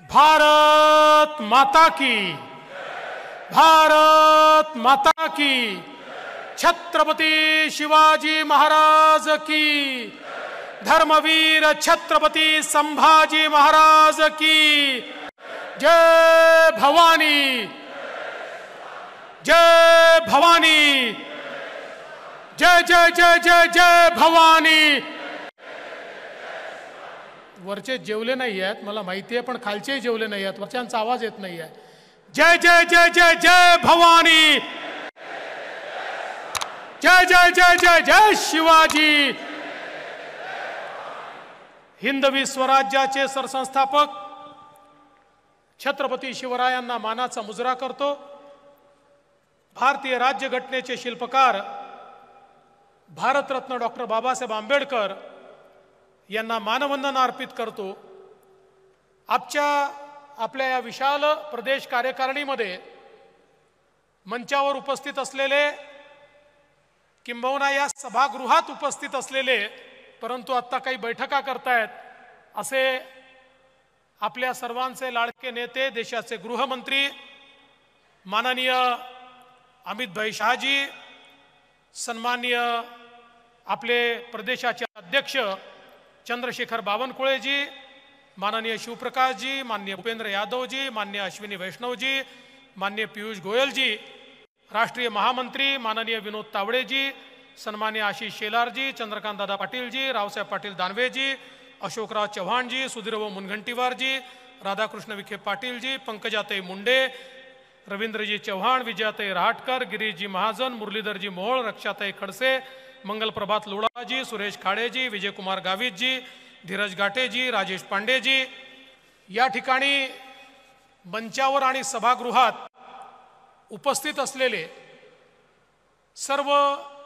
भारत माता की, भारत माता की, छत्रपति शिवाजी महाराज की, धर्मवीर छत्रपति संभाजी महाराज की, जय भवानी, जय भवानी, जय जय जय जय जय भवानी। वरचे जेवले नाही आहेत मला माहिती आहे, पण खालचे जेवले नाही आहेत, वरच्यांचा आवाज येत नाही आहे। जय जय जय जय जय भवानी, जय जय जय जय जय शिवाजी। हिंदवी स्वराज्याचे सरसंस्थापक छत्रपती शिवरायांना मानाचा मुजरा करतो। भारतीय राज्यघटनेचे शिल्पकार भारतरत्न डॉक्टर बाबासाहेब आंबेडकर यांना मानवंदना अर्पित करतो। आपल्या या विशाल प्रदेश कार्यकारिणीमध्ये मंचावर उपस्थित असलेले, किंबहुना या सभागृहात उपस्थित असलेले, परंतु आता काही बैठका करतायत असे आपल्या सर्वांचे लाडके नेते, देशाचे गृहमंत्री माननीय अमितभाई शहाजी, सन्माननीय आपले प्रदेशाचे अध्यक्ष चंद्रशेखर बावनकुळेजी, माननीय शिवप्रकाशजी, माननीय भूपेंद्र यादवजी, माननीय अश्विनी वैष्णवजी, माननीय पीयूष गोयलजी, राष्ट्रीय महामंत्री माननीय विनोद तावडेजी, सन्माननीय आशिष शेलारजी, चंद्रकांत दादा पाटीलजी, रावसाहेब पाटील दानवेजी, अशोकराव चव्हाणजी, सुधीरभाऊ मुनगंटीवारजी, राधाकृष्ण विखे पाटीलजी, पंकजाताई मुंडे, रवींद्रजी चव्हाण, विजयाताई रहाटकर, गिरीशजी महाजन, मुरलीधरजी मोहोळ, रक्षाताई खडसे, मंगलप्रभात लोढाजी, सुरेश खाडेजी, विजयकुमार गावितजी, धीरज गाटेजी, राजेश पांडेजी, या ठिकाणी मंचावर आणि सभागृहात उपस्थित असलेले सर्व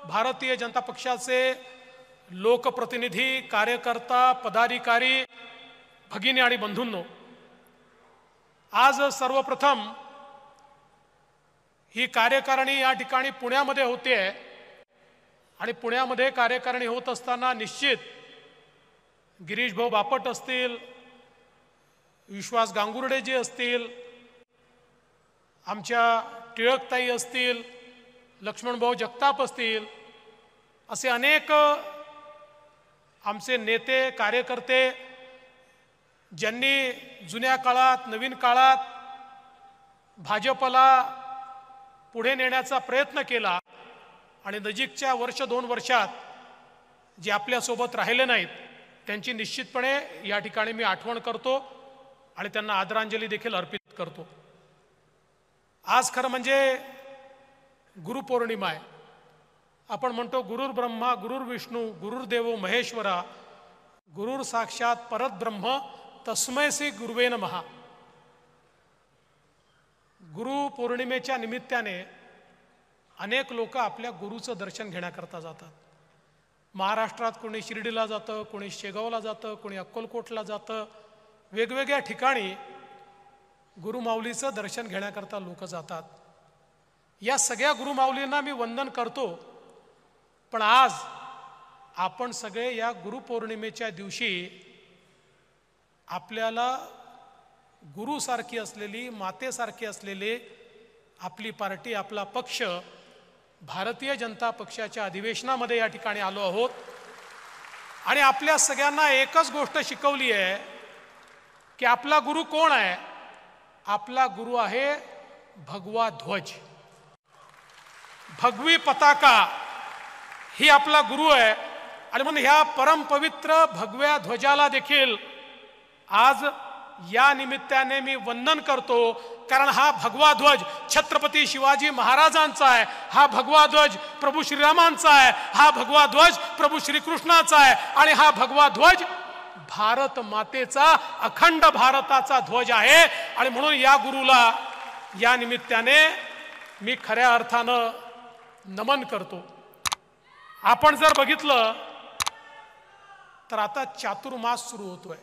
भारतीय जनता पक्षाचे लोकप्रतिनिधी, कार्यकर्ता, पदाधिकारी, भगिनी आणि बंधूंनो, आज सर्वप्रथम ही कार्यकारिणी या ठिकाणी पुण्यामध्ये होते आणि पुण्यामध्ये कार्यकारिणी होत असताना निश्चित गिरीश भाऊ बापट असतील, विश्वास गांगुर्डे जी असतील, आमच्या टिळकताई असतील, लक्ष्मण भाऊ जगताप असतील, असे अनेक आमचे नेते, कार्यकर्ते ज्यांनी जुन्या काळात, नवीन काळात भाजपला पुढे नेण्याचा प्रयत्न केला आणि नजीकच्या वर्ष 2 वर्षात जे आपल्यासोबत राहिले नाहीत त्यांची निश्चितपणे या ठिकाणी मी आठवण करतो आणि त्यांना आदरांजली देखील अर्पित करतो। आज खरं म्हणजे गुरुपौर्णिमा आहे। आपण म्हणतो गुरुर् ब्रह्मा गुरुर् विष्णू गुरुर्देवो महेश्वरा गुरुर् साक्षात परब्रह्म तस्मै श्री गुरुवे नमः। गुरुपौर्णिमेच्या निमित्ताने अनेक लोक आपल्या गुरुचं दर्शन घेण्याकरता जातात। महाराष्ट्रात कोणी शिर्डीला जातं, कोणी शेगावला जातं, कोणी अक्कलकोटला जातं, वेगवेगळ्या ठिकाणी गुरुमाऊलीचं दर्शन घेण्याकरता लोक जातात। या सगळ्या गुरुमाऊलींना मी वंदन करतो, पण आज आपण सगळे या गुरुपौर्णिमेच्या दिवशी आपल्याला गुरुसारखी असलेली, मातेसारखी असलेली आपली पार्टी, आपला पक्ष भारतीय जनता पक्षाच्या अधिवेशनामध्ये या ठिकाणी आलो आहोत आणि आपल्या सगळ्यांना एकच गोष्ट शिकवली आहे की आपला गुरु कोण आहे? आपला गुरु आहे भगवा ध्वज, भगवी पताका ही आपला गुरु आहे। आणि म्हणून ह्या परमपवित्र भगव्या ध्वजाला देखील आज या निमित्ताने मी वंदन करतो, कारण हा भगवा ध्वज छत्रपती शिवाजी महाराजांचा आहे, हा भगवा ध्वज प्रभू श्रीरामांचा आहे, हा भगवा ध्वज प्रभू श्रीकृष्णाचा आहे आणि हा भगवा ध्वज भारत मातेचा, अखंड भारताचा ध्वज आहे। आणि म्हणून या गुरुला या निमित्ताने मी खऱ्या अर्थानं नमन करतो। आपण जर बघितलं तर आता चातुर्मास सुरू होतोय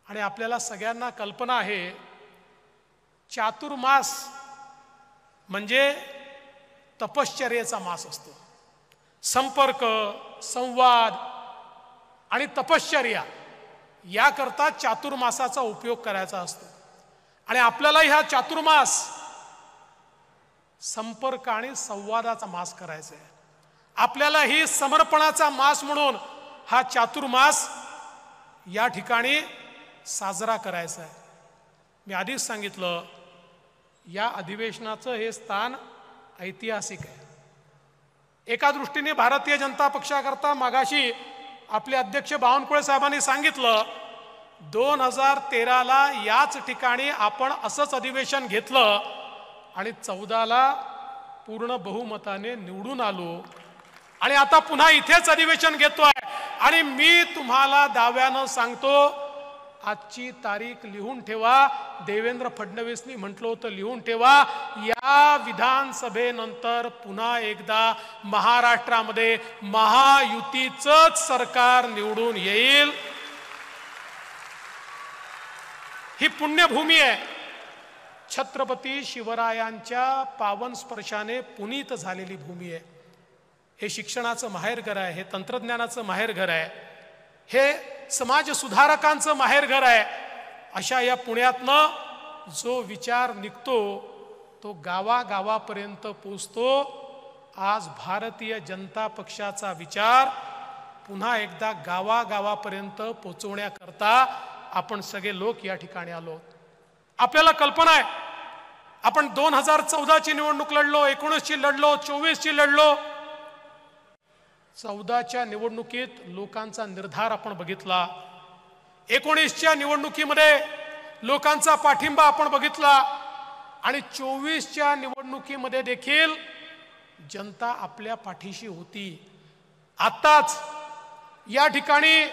आणि आपल्याला सगळ्यांना कल्पना आहे चातुर्मास म्हणजे तपश्चर्येचा मास असतो। संपर्क, संवाद आणि तपश्चर्या याकरता चातुर्मासाचा उपयोग करायचा असतो. आणि आपल्याला ह्या चातुर्मास संपर्क आणि संवादाचा मास करायचा आहे. आपल्याला ही समर्पणाचा मास म्हणून हा चातुर्मास या ठिकाणी साजरा करायचा आहे. मी आधीच सांगितलं, या अधिवेशनाचं हे स्थान ऐतिहासिक आहे. एका दृष्टीने भारतीय जनता पक्षाकरता मागाशी आपले अध्यक्ष बावनकुळे साहेबांनी सांगितलं, 2013ला याच ठिकाणी आपण असंच अधिवेशन घेतलं आणि 14ला पूर्ण बहुमताने निवडून आलो आणि आता पुन्हा इथेच अधिवेशन घेतोय. आणि मी तुम्हाला दाव्यानं सांगतो, आजची तारीख लिहून ठेवा. देवेंद्र फडणवीसनी म्हटलं होतं लिहून ठेवा, या विधानसभेनंतर पुन्हा एकदा महाराष्ट्रामध्ये महायुतीचंच सरकार निवडून येईल. ही पुण्यभूमी आहे. छत्रपती शिवरायांच्या पावन स्पर्शाने पुनीत झालेली भूमी आहे. हे शिक्षणाचं माहेरघर आहे, हे तंत्रज्ञानाचं माहेरघर आहे, हे समाज सुधारकांचं माहेरघर आहे. अशा या पुण्यातनं जो विचार निघतो तो गावागावापर्यंत पोचतो. आज भारतीय जनता पक्षाचा विचार पुन्हा एकदा गावागावापर्यंत पोचवण्याकरता आपण सगळे लोक या ठिकाणी आलो. आपल्याला कल्पना आहे, आपण 2014ची निवडणूक लढलो, 19ची लढलो, 24ची लढलो. 14च्या निवडणुकीत लोकांचा निर्धार आपण बघितला. 19च्या निवडणुकीमध्ये लोकांचा पाठिंबा आपण बघितला आणि 24च्या निवडणुकीमध्ये देखील जनता आपल्या पाठीशी होती. आताच या ठिकाणी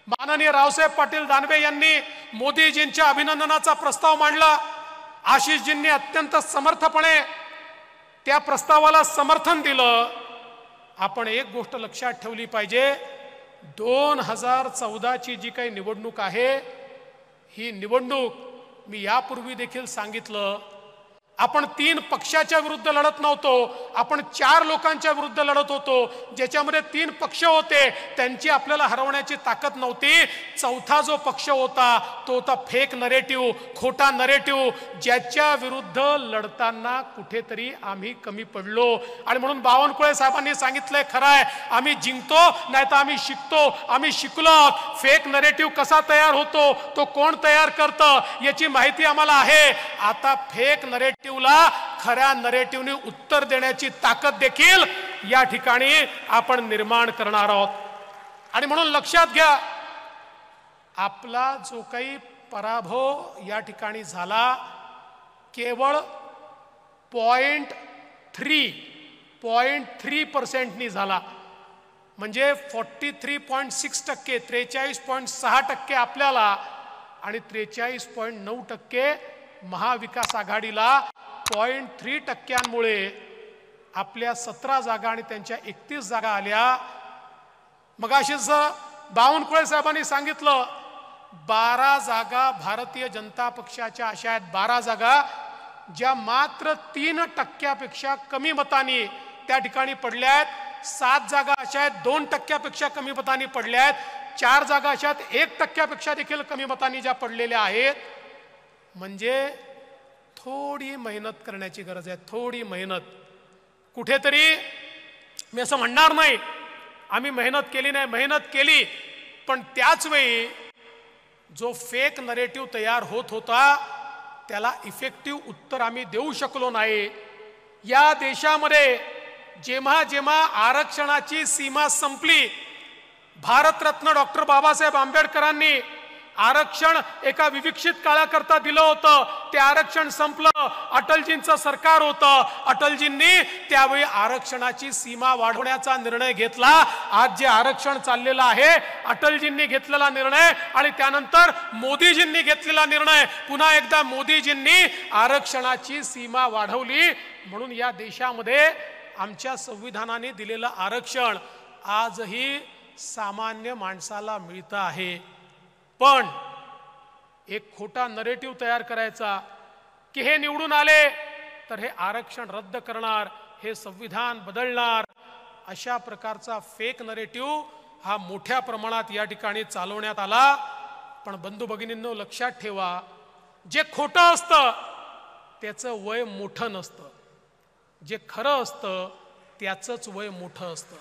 माननीय रावसाहेब पाटील दानवे यांनी मोदीजींच्या अभिनंदनाचा प्रस्ताव मांडला. आशिषजींनी अत्यंत समर्थपणे त्या प्रस्तावाला समर्थन दिलं. आपण एक गोष्ट लक्षात ठेवली पाहिजे, 2014ची जी काही निवडणूक आहे, ही निवडणूक मी यापूर्वी देखील सांगितलं, आपण 3 पक्षाच्या विरुद्ध लढत नव्हतो, आपण 4 लोकांच्या विरुद्ध लढत होतो. ज्याच्यामध्ये 3 पक्ष होते, त्यांची आपल्याला हरवण्याची ताकद नव्हती. 4था जो पक्ष होता तो होता फेक नरेटिव्ह, खोटा नरेटिव्ह, ज्याच्या विरुद्ध लढताना कुठेतरी आम्ही कमी पडलो. आणि म्हणून बावनकुळे साहेबांनी सांगितलंय, खरं आहे, आम्ही जिंकतो नाही तर आम्ही शिकतो. आम्ही शिकलो. फेक नरेटिव्ह कसा तयार होतो, तो कोण तयार करतं, याची माहिती आम्हाला आहे. आता फेक नरेटिव्ह खऱ्या नरेटिव्हने उत्तर देण्याची ताकद देखील या ठिकाणी आपण निर्माण करणार आहोत. आणि म्हणून लक्षात घ्या, आपला जो काही पराभव या ठिकाणी झाला, केवळ 0.3% झाला. म्हणजे 43.6%, 43.6% आपल्याला आणि 43.9% महाविकास आघाडीला. 0.3%मुळे आपल्या 17 जागा आणि त्यांच्या 31 जागा आल्या. मगाशीच बावनकुळे साहेबांनी सांगितलं, 12 जागा भारतीय जनता पक्षाच्या अशा आहेत, 12 जागा ज्या मात्र 3% कमी मतांनी त्या ठिकाणी पडल्या आहेत. 7 जागा अशा आहेत 2% कमी मतांनी पडल्या आहेत. 4 जागा अशा आहेत 1% देखील कमी मतांनी ज्या पडलेल्या आहेत. म्हणजे थोडी मेहनत करण्याची गरज आहे, थोडी मेहनत. कुठेतरी मी असं म्हणणार नाही आम्ही मेहनत केली नाही, मेहनत केली, पण त्याच वेळी जो फेक नरेटिव्ह तयार होत होता त्याला इफेक्टिव्ह उत्तर आम्ही देऊ शकलो नाही. या देशामध्ये जेव्हा जेव्हा आरक्षणाची सीमा संपली, भारतरत्न डॉक्टर बाबासाहेब आंबेडकरांनी आरक्षण एका विविक्षित काळाकरता दिलं होतं. ते आरक्षण संपलं, अटलजींचं सरकार होतं. अटलजींनी त्यावेळी आरक्षणाची सीमा वाढवण्याचा निर्णय घेतला. आज जे आरक्षण चाललेलं आहे, अटलजींनी घेतलेला निर्णय आणि त्यानंतर मोदीजींनी घेतलेला निर्णय, पुन्हा एकदा मोदीजींनी आरक्षणाची सीमा वाढवली. म्हणून या देशामध्ये आमच्या संविधानाने दिलेलं आरक्षण आजही सामान्य माणसाला मिळतं आहे. पण एक खोटा नरेटिव्ह तयार करायचा की हे निवडून आले तर हे आरक्षण रद्द करणार, हे संविधान बदलणार, अशा प्रकारचा फेक नरेटिव्ह हा मोठ्या प्रमाणात या ठिकाणी चालवण्यात आला. पण बंधू भगिनींनो लक्षात ठेवा, जे खोटं असतं त्याचं वय मोठं नसतं, जे खरं असतं त्याचंच वय मोठं असतं.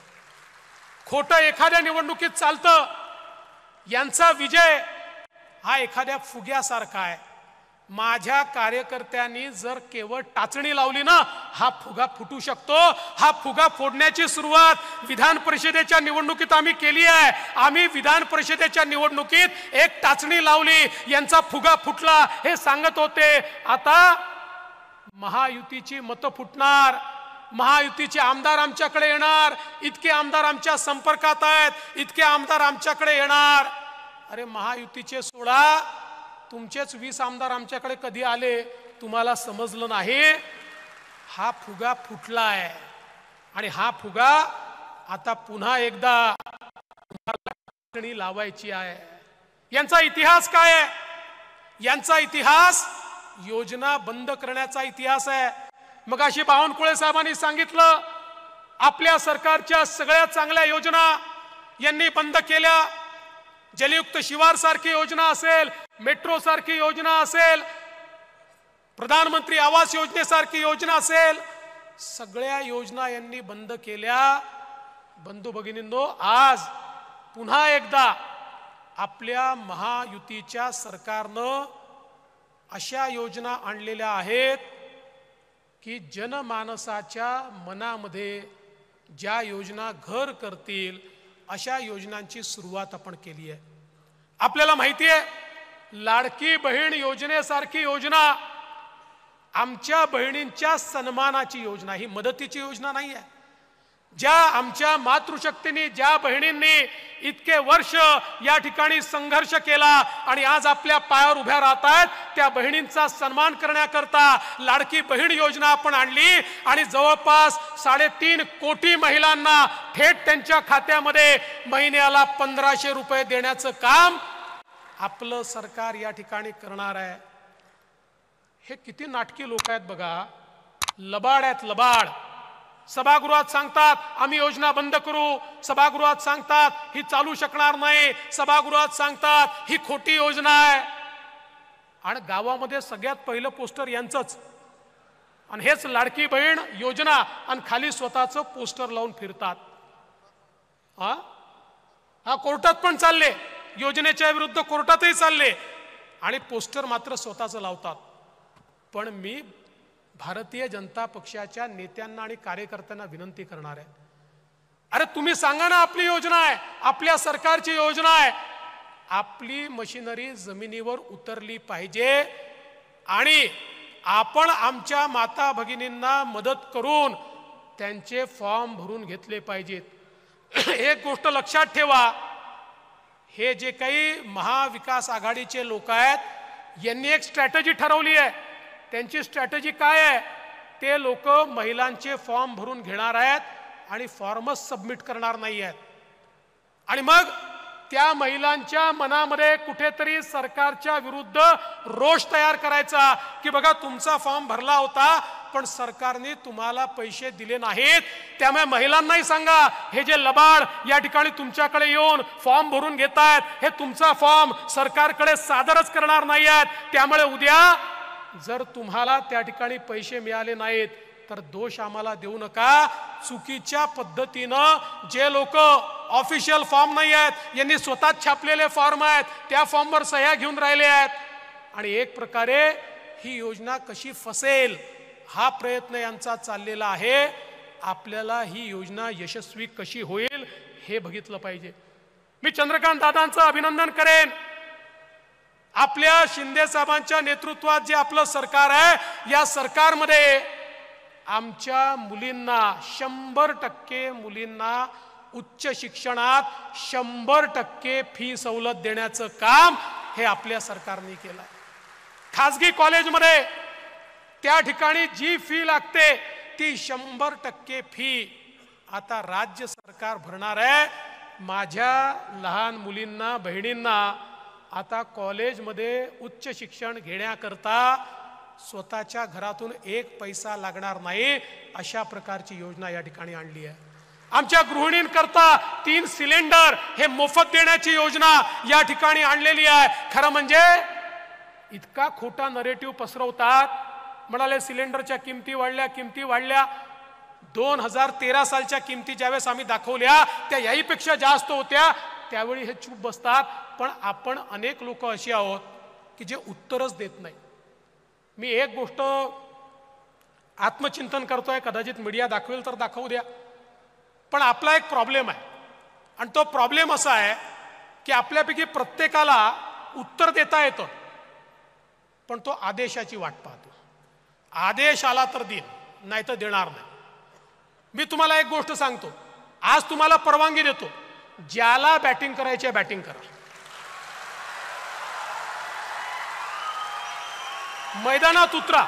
खोटं एखाद्या निवडणुकीत चालतं, यांचा विजय हा एखाद्या फुग्यासारखा आहे. माझ्या कार्यकर्त्यांनी जर केवळ टाचणी लावली ना, हा फुगा फुटू शकतो. हा फुगा फोडण्याची सुरुवात विधान परिषदेच्या निवडणुकीत आम्ही केली आहे. आम्ही विधान परिषदेच्या निवडणुकीत एक टाचणी लावली, यांचा फुगा फुटला हे सांगत होते. आता महायुतीची मतं फुटणार, महायुतीचे आमदार आमच्याकडे येणार, इतके आमदार आमच्या संपर्कात आहेत, इतके आमदार आमच्याकडे येणार. अरे महायुतीचे सोडा, तुमचेच 20 आमदार आमच्याकडे कधी आले तुम्हाला समजलं नाही. हा फुगा फुटला आहे आणि हा फुगा आता पुन्हा एकदा लावायची आहे. यांचा इतिहास काय आहे? यांचा इतिहास योजना बंद करण्याचा इतिहास आहे. मगाशी बावनकुळे साहेबांनी सांगितलं, आपल्या सरकारच्या सगळ्या चांगल्या योजना यांनी बंद केल्या. जलयुक्त शिवार सारखी योजना असेल, मेट्रो सारखी योजना असेल, प्रधानमंत्री आवास योजनेसारखी योजना असेल, सगळ्या योजना यांनी बंद केल्या. बंधू भगिनींनो, आज पुन्हा एकदा आपल्या महायुतीच्या सरकारनं अशा योजना आणलेल्या आहेत की जनमानसाच्या मनामध्ये ज्या योजना घर करतील अशा योजनांची सुरुवात आपण केली आहे. आपल्याला माहिती आहे, लाडकी बहीण योजनेसारखी योजना आमच्या बहिणींच्या सन्मानाची योजना, ही मदतीची योजना नाही आहे. ज्या आमच्या मातृशक्तीने, ज्या बहिणींनी इतके वर्ष या ठिकाणी संघर्ष केला आणि आज आपल्या पायावर उभ्या राहत आहेत, त्या बहिणींचा सन्मान करण्याकरता लाडकी बहीण योजना आपण आणली आणि जवळपास 3.5 कोटी महिलांना थेट त्यांच्या खात्यामध्ये महिन्याला 1500 रुपये देण्याचं काम आपलं सरकार या ठिकाणी करणार आहे. हे किती नाटकी लोक आहेत बघा, लबाड आहेत, लबाड. सभागृहात सांगतात आम्ही योजना बंद करू, सभागृहात सांगतात ही चालू शकणार नाही, सभागृहात सांगतात ही खोटी योजना आहे. आणि गावामध्ये सगळ्यात पहिलं पोस्टर यांचंच, आणि हेच लाडकी बहीण योजना, आणि खाली स्वतःचं पोस्टर लावून फिरतात. हा कोर्टात पण चालले, योजनेच्या विरुद्ध कोर्टातही चालले आणि पोस्टर मात्र स्वतःचं लावतात. पण मी भारतीय जनता पक्षाच्या नेत्यांना आणि कार्यकर्त्यांना विनंती करणार आहे, अरे तुम्ही सांगा ना, आपली योजना आहे, आपल्या सरकारची योजना आहे. आपली मशिनरी जमिनीवर उतरली पाहिजे आणि आपण आमच्या माता भगिनींना मदत करून त्यांचे फॉर्म भरून घेतले पाहिजेत. एक गोष्ट लक्षात ठेवा, हे जे काही महाविकास आघाडीचे लोक आहेत यांनी एक स्ट्रॅटेजी ठरवली आहे. त्यांची स्ट्रॅटेजी काय आहे? ते लोक महिलांचे फॉर्म भरून घेणार आहेत आणि फॉर्मच सबमिट करणार नाही आहेत. आणि मग त्या महिलांच्या मनामध्ये कुठेतरी सरकारच्या विरुद्ध रोष तयार करायचा की बघा तुमचा फॉर्म भरला होता पण सरकारने तुम्हाला पैसे दिले नाहीत. त्यामुळे महिलांनाही सांगा, हे जे लबाड या ठिकाणी तुमच्याकडे येऊन फॉर्म भरून घेत आहेत, हे तुमचा फॉर्म सरकारकडे सादरच करणार नाही आहेत. त्यामुळे उद्या जर तुम्हाला त्या ठिकाणी पैसे मिळाले नाहीत तर दोष आम्हाला देऊ नका. चुकीच्या पद्धतीनं जे लोक ऑफिशियल फॉर्म नाही आहेत, यांनी स्वतः छापलेले फॉर्म आहेत, त्या फॉर्मवर सह्या घेऊन राहिले आहेत आणि एक प्रकारे ही योजना कशी फसेल हा प्रयत्न यांचा चाललेला आहे. आपल्याला ही योजना यशस्वी कशी होईल हे बघितलं पाहिजे. मी चंद्रकांत दादांचं अभिनंदन करेन. आपल्या शिंदे साहेबांच्या नेतृत्वात जे आपलं सरकार आहे, या सरकारमध्ये आमच्या मुलींना 100% मुलींना उच्च शिक्षणात 100% फी सवलत देण्याचं काम हे आपल्या सरकारने केलं. खाजगी कॉलेजमध्ये त्या ठिकाणी जी फी लागते ती 100% फी आता राज्य सरकार भरणार आहे. माझ्या लहान मुलींना, बहिणींना आता कॉलेजमध्ये उच्च शिक्षण घेण्याकरता स्वतःच्या घरातून 1 पैसा लागणार नाही, अशा प्रकारची योजना या ठिकाणी आणली आहे. आमच्या गृहिणींकरता 3 सिलेंडर हे मोफत देण्याची योजना या ठिकाणी आणलेली आहे. खरं म्हणजे इतका खोटा नरेटिव्ह पसरवतात. म्हणाले सिलेंडरच्या किमती वाढल्या. 2013 सालच्या किमती ज्यावेळेस आम्ही दाखवल्या त्या याहीपेक्षा जास्त होत्या. त्यावेळी हे चूप बसतात. पण आपण अनेक लोक अशी आहोत की जे उत्तरच देत नाही. मी एक गोष्ट आत्मचिंतन करतोय, कदाचित मीडिया दाखवेल तर दाखवू द्या, पण आपला एक प्रॉब्लेम आहे. आणि तो प्रॉब्लेम असा आहे की आपल्यापैकी प्रत्येकाला उत्तर देता येतं, पण तो आदेशाची वाट पाहतो. आदेश आला तर देईन, नाही तर देणार नाही. मी तुम्हाला एक गोष्ट सांगतो, आज तुम्हाला परवानगी देतो, ज्याला बॅटिंग करायची आहे बॅटिंग करा. मैदानात उतरा.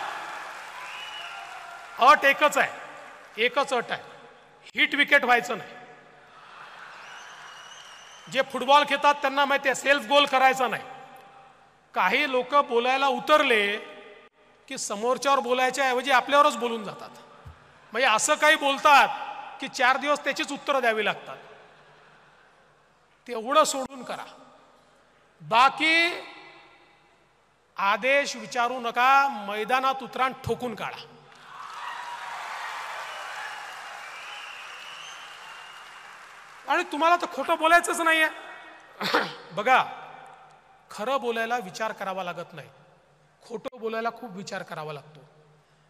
अट एकच अट आहे, हिट विकेट व्हायचं नाही. जे फुटबॉल खेळतात त्यांना माहिती आहे, सेल्फ गोल करायचा नाही. काही लोक बोलायला उतरले की समोरच्यावर बोलायच्या ऐवजी आपल्यावरच बोलून जातात. म्हणजे असं काही बोलतात की 4 दिवस त्याचीच उत्तरं द्यावी लागतात. तेवढं सोडून करा. बाकी आदेश विचारू नका, मैदानात उतरा, ठोकून काढा. आणि तुम्हाला तर खोटं बोलायचंच नाहीये. बघा, खरं बोलायला विचार करावा लागत नाही, खोटं बोलायला खूप विचार करावा लागतो.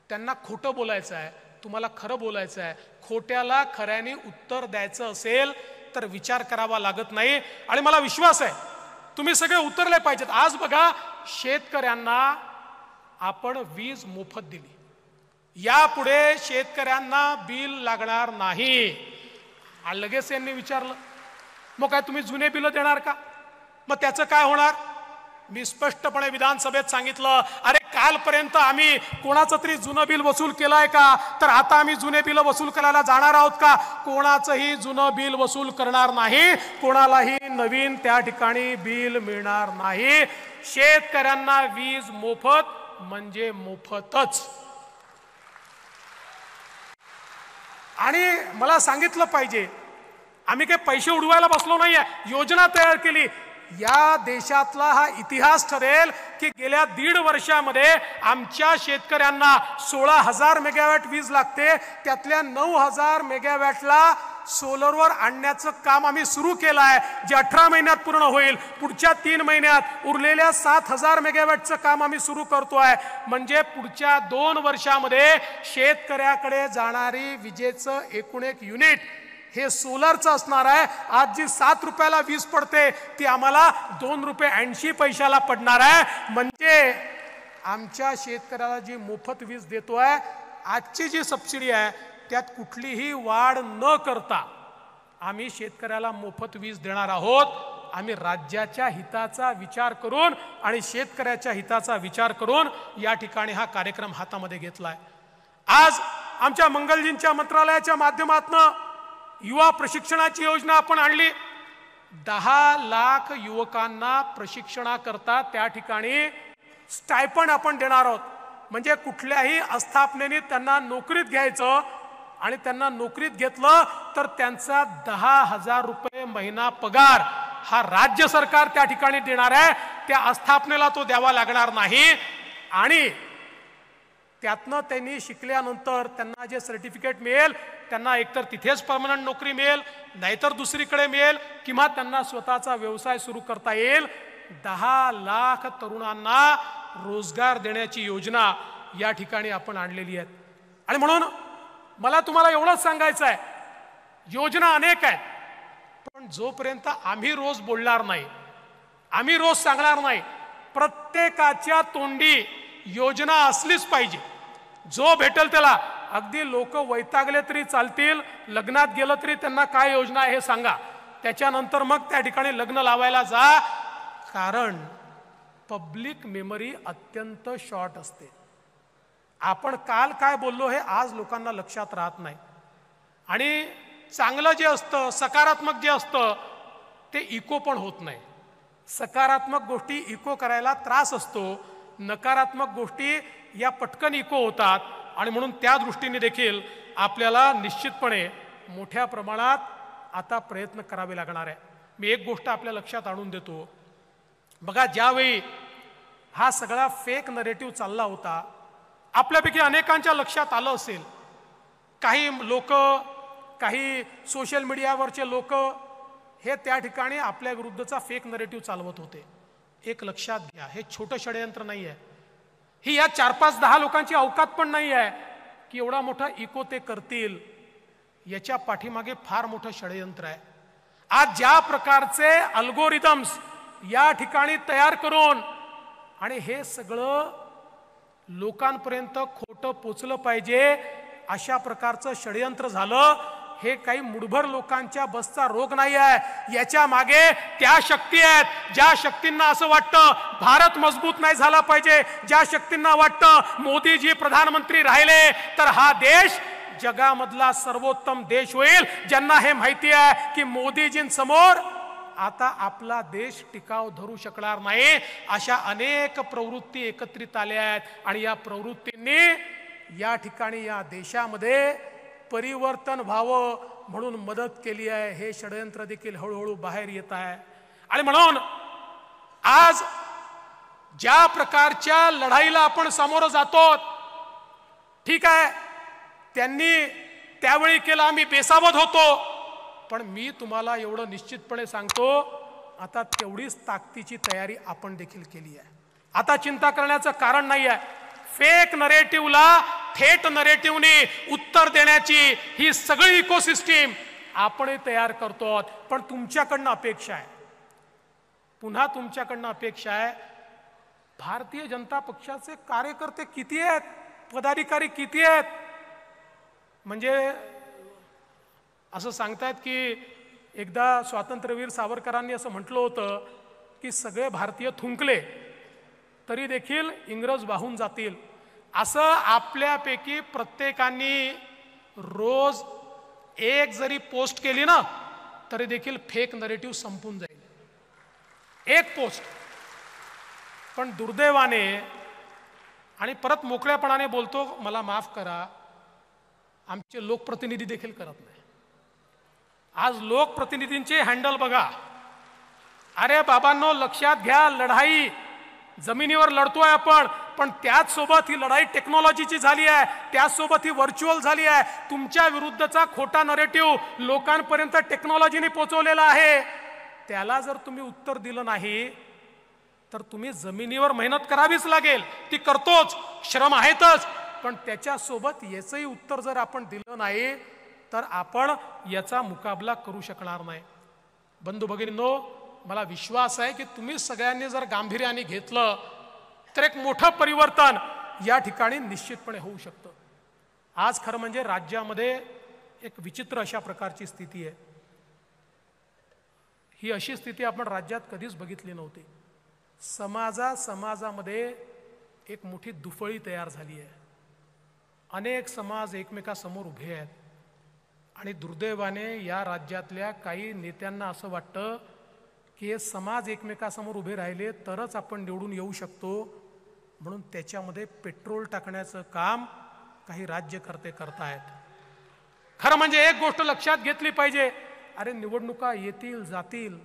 त्यांना खोटं बोलायचं आहे, तुम्हाला खरं बोलायचं आहे. खोट्याला खऱ्याने उत्तर द्यायचं असेल तर विचार करावा लागत नाही. आणि मला विश्वास आहे तुम्ही सगळे उतरले पाहिजेत. आज बघा, शेतकऱ्यांना आपण वीज मोफत दिली. यापुढे शेतकऱ्यांना बिल लागणार नाही. लगेच यांनी विचारलं, मग काय तुम्ही जुने बिल देणार का? मग त्याचं काय होणार? मी स्पष्टपणे विधानसभेत सांगितलं, अरे कालपर्यंत आम्ही कोणाचं तरी जुनं बिल वसूल केलंय का? तर आता आम्ही जुने बिल वसूल करायला जाणार आहोत का? कोणाचंही जुनं बिल वसूल करणार नाही. कोणालाही नवीन त्या ठिकाणी बिल मिळणार नाही. शेतकऱ्यांना वीज मोफत म्हणजे मोफतच. आणि मला सांगितलं पाहिजे, आम्ही काही पैसे उडवायला बसलो नाहीये, योजना तयार केली. या देशातला हा इतिहास ठरेल की गेल्या 1.5 वर्षामध्ये आमच्या शेतकऱ्यांना 16,000 मेगावॅट वीज लागते. त्यातल्या 9,000 मेगावॅटला सोलरवर आणण्याचं काम आम्ही सुरू केलं आहे, जे 18 महिन्यात पूर्ण होईल. पुढच्या 3 महिन्यात उरलेल्या 7,000 मेगावॅटचं काम आम्ही सुरू करतोय. म्हणजे पुढच्या 2 वर्षामध्ये शेतकऱ्याकडे जाणारी विजेचं एकूण एक युनिट हे सोलरचं असणार आहे. आज जी 7 रुपयाला वीज पडते ती आम्हाला 2 रुपये 80 पैशाला पडणार आहे. म्हणजे आमच्या शेतकऱ्याला जी मोफत वीज देतोय, आजची जी सबसिडी आहे त्यात कुठलीही वाढ न करता आम्ही शेतकऱ्याला मोफत वीज देणार आहोत. आम्ही राज्याच्या हिताचा विचार करून आणि शेतकऱ्याच्या हिताचा विचार करून या ठिकाणी हा कार्यक्रम हातामध्ये घेतलाय. आज आमच्या मंगलजींच्या मंत्रालयाच्या माध्यमातून युवा प्रशिक्षणाची योजना आपण आणली. 10 लाख युवकांना प्रशिक्षणाकरता त्या ठिकाणी स्टायपंड आपण देणार आहोत. म्हणजे कुठल्याही आस्थापनेने त्यांना नोकरीत घ्यायचं आणि त्यांना नोकरीत घेतलं तर त्यांचा 10,000 रुपये महिना पगार हा राज्य सरकार त्या ठिकाणी देणार आहे. त्या आस्थापनेला तो द्यावा लागणार नाही. आणि त्यातनं त्यांनी शिकल्यानंतर त्यांना जे सर्टिफिकेट मिळेल त्यांना एकतर तिथेच परमनंट नोकरी मिळेल, नाहीतर दुसरीकडे मिळेल, किंवा त्यांना स्वतःचा व्यवसाय सुरू करता येईल. 10 लाख तरुणांना रोजगार देण्याची योजना या ठिकाणी आपण आणलेली आहे. आणि म्हणून मला तुम्हाला एवढंच सांगायचं आहे, योजना अनेक आहेत, पण जोपर्यंत आम्ही रोज बोलणार नाही, आम्ही रोज सांगणार नाही, प्रत्येकाच्या तोंडी योजना असलीच पाहिजे. जो भेटेल त्याला, अगदी लोक वैतागले तरी चालतील, लग्नात गेलं तरी त्यांना काय योजना आहे हे सांगा, त्याच्यानंतर मग त्या ठिकाणी लग्न लावायला जा. कारण पब्लिक मेमरी अत्यंत शॉर्ट असते. आपण काल काय बोललो हे आज लोकांना लक्षात राहत नाही. आणि चांगलं जे असतं, सकारात्मक जे असतं ते इको पण होत नाही. सकारात्मक गोष्टी इको करायला त्रास असतो, नकारात्मक गोष्टी या पटकन इको होतात. आणि म्हणून त्या दृष्टीने देखील आपल्याला निश्चितपणे मोठ्या प्रमाणात आता प्रयत्न करावे लागणार आहे. मी एक गोष्ट आपल्या लक्षात आणून देतो. बघा, ज्यावेळी हा सगळा फेक नरेटिव्ह चालला होता, आपल्यापैकी अनेकांच्या लक्षात आलं असेल, काही लोक, काही सोशल मीडियावरचे लोक हे त्या ठिकाणी आपल्या विरुद्धचा फेक नरेटिव्ह चालवत होते. एक लक्षात घ्या, हे छोटं षडयंत्र नाही आहे. ही या 4-5-10 लोकांची अवकात पण नाही आहे की एवढा मोठा इको ते करतील. याच्या पाठीमागे फार मोठं षडयंत्र आहे. आज ज्या प्रकारचे अल्गोरिदम्स या ठिकाणी तयार करून आणि हे सगळं लोकांपर्यंत खोटं पोचलं पाहिजे अशा प्रकारचं षडयंत्र झालं. हे काही मुठभर लोकांच्या बसचा रोग नाही आहे. याच्या मागे त्या शक्ती आहेत ज्या शक्तींना असं वाटतं भारत मजबूत नाही झाला पाहिजे, ज्या शक्तींना वाटतं मोदीजी प्रधानमंत्री राहिले तर हा देश जगामधला सर्वोत्तम देश होईल, ज्यांना हे माहिती आहे की मोदीजींसमोर आता आपला देश टिकाव धरू शकणार नाही. अशा अनेक प्रवृत्ती एकत्रित आल्या आहेत आणि या प्रवृत्तींनी या ठिकाणी या देशामध्ये परिवर्तन व्हावं म्हणून मदत केली आहे. हे षडयंत्र देखील हळूहळू बाहेर येत आहे. आणि म्हणून आज ज्या प्रकारच्या लढाईला आपण सामोरं जातो, ठीक आहे, त्यांनी त्यावेळी केलं, आम्ही बेसावध होतो, पण मी तुम्हाला एवढं निश्चितपणे सांगतो, आता तेवढीच ताकदीची तयारी आपण देखील केली आहे. आता चिंता करण्याचं कारण नाही आहे. फेक नरेटिव्हला थेट नरेटिव्हने उत्तर देण्याची ही सगळी इकोसिस्टीम आपण तयार करतो. पण तुमच्याकडनं अपेक्षा आहे, पुन्हा तुमच्याकडनं अपेक्षा आहे, भारतीय जनता पक्षाचे कार्यकर्ते किती आहेत, पदाधिकारी किती आहेत? म्हणजे असं सांगतायत की एकदा स्वातंत्र्यवीर सावरकरांनी असं म्हटलं होतं की सगळे भारतीय थुंकले तरी देखील इंग्रज वाहून जातील. असं आपल्यापैकी प्रत्येकाने रोज एक जरी पोस्ट केली ना तरी देखील फेक नरेटिव्ह संपून जाईल, एक पोस्ट. पण दुर्दैवाने, आणि परत मोकळ्यापणाने बोलतो, मला माफ करा, आमचे लोकप्रतिनिधी देखील करत नाही. आज लोकप्रतिनिधींचे हँडल बघा. अरे बाबांनो, लक्षात घ्या, लढाई जमिनीवर लढतोय आपण, पण त्याच सोबत ही लढाई टेक्नॉलॉजीची झाली आहे, त्याचसोबत ही व्हर्च्युअल झाली आहे. तुमच्या विरुद्धचा खोटा नरेटिव्ह लोकांपर्यंत टेक्नॉलॉजीने पोहोचवलेला आहे. त्याला जर तुम्ही उत्तर दिलं नाही तर तुम्ही जमिनीवर मेहनत करावीच लागेल, ती करतोच, श्रम आहेतच, पण त्याच्यासोबत याचंही उत्तर जर आपण दिलं नाही तर आपण याचा मुकाबला करू शकणार नाही. बंधू भगिनींनो, मला विश्वास आहे की तुम्ही सगळ्यांनी जर गांभीर्याने घेतलं तर एक मोठं परिवर्तन या ठिकाणी निश्चितपणे होऊ शकतं. आज खरं म्हणजे राज्यामध्ये एक विचित्र अशा प्रकारची स्थिती आहे. ही अशी स्थिती आपण राज्यात कधीच बघितली नव्हती. समाजामध्ये एक मोठी दुफळी तयार झाली आहे. अनेक समाज एकमेकासमोर उभे आहेत आणि दुर्दैवाने या राज्यातल्या काही नेत्यांना असं वाटतं की हे समाज एकमेकासमोर उभे राहिले तरच आपण निवडून येऊ शकतो, म्हणून त्याच्यामध्ये पेट्रोल टाकण्याचं काम काही राज्यकर्ते करतायत. खरं म्हणजे एक गोष्ट लक्षात घेतली पाहिजे, अरे निवडणुका येतील जातील,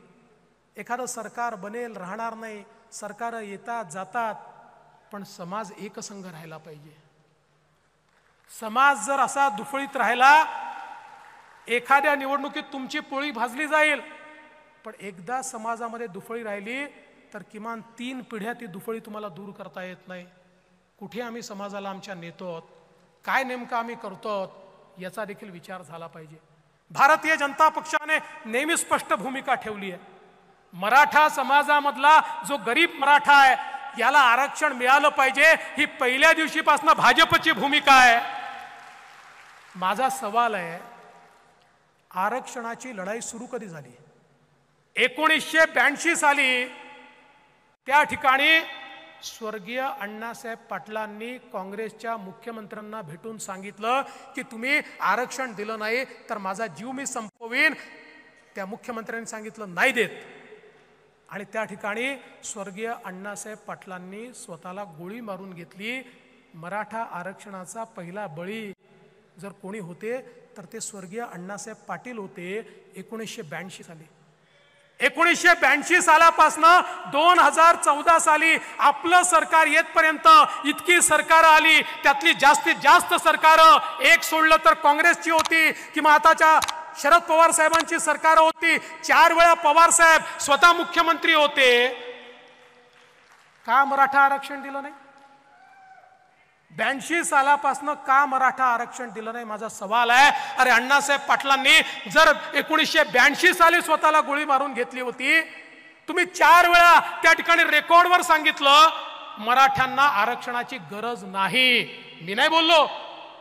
एखादं सरकार बनेल राहणार नाही, सरकार येतात जातात, पण समाज एकसंघ राहायला पाहिजे. समाज जर असा दुफळीत राहिला, एखाद्या निवडणुकीत तुमची पोळी भाजली जाईल, पण एकदा समाजामध्ये दुफळी राहिली तर किमान 3 पिढ्या ती दुफळी तुम्हाला दूर करता येत नाही. कुठे आम्ही समाजाला आमच्या नेतो, काय नेमकं आम्ही करतो, याचा देखील विचार झाला पाहिजे. भारतीय जनता पक्षाने नेहमी स्पष्ट भूमिका ठेवली आहे. मराठा समाजामधला जो गरीब मराठा आहे याला आरक्षण मिळालं पाहिजे, ही पहिल्या दिवशीपासून भाजपची भूमिका आहे. माझा सवाल आहे, आरक्षणाची लढाई सुरू कधी झाली? 1982 साली त्या ठिकाणी स्वर्गीय अण्णासाहेब पाटलांनी काँग्रेसच्या मुख्यमंत्र्यांना भेटून सांगितलं की तुम्ही आरक्षण दिलं नाही तर माझा जीव मी संपवीन. त्या मुख्यमंत्र्यांनी सांगितलं नाही देत, आणि त्या ठिकाणी स्वर्गीय अण्णासाहेब पाटलांनी स्वतःला गोळी मारून घेतली. मराठा आरक्षणाचा पहिला बळी जर कोणी होते तर ते स्वर्गीय अण्णासाहेब पाटील होते 1982 साली. 1982 सालापासनं 2014 साली आपलं सरकार येतपर्यंत इतकी सरकार आली, त्यातली जास्तीत जास्त सरकार एक सोडलं तर काँग्रेसची होती किंवा आताच्या शरद पवार साहेबांची सरकार होती. 4 वेळा पवार साहेब स्वतः मुख्यमंत्री होते. का मराठा आरक्षण दिलं नाही? 82 सालापासून का मराठा आरक्षण दिलं नाही माझा सवाल आहे. अरे अण्णासाहेब पाटलांनी जर 1982 साली स्वतःला गोळी मारून घेतली होती, तुम्ही 4 वेळा त्या ठिकाणी रेकॉर्डवर सांगितलं मराठ्यांना आरक्षणाची गरज नाही. मी नाही बोललो,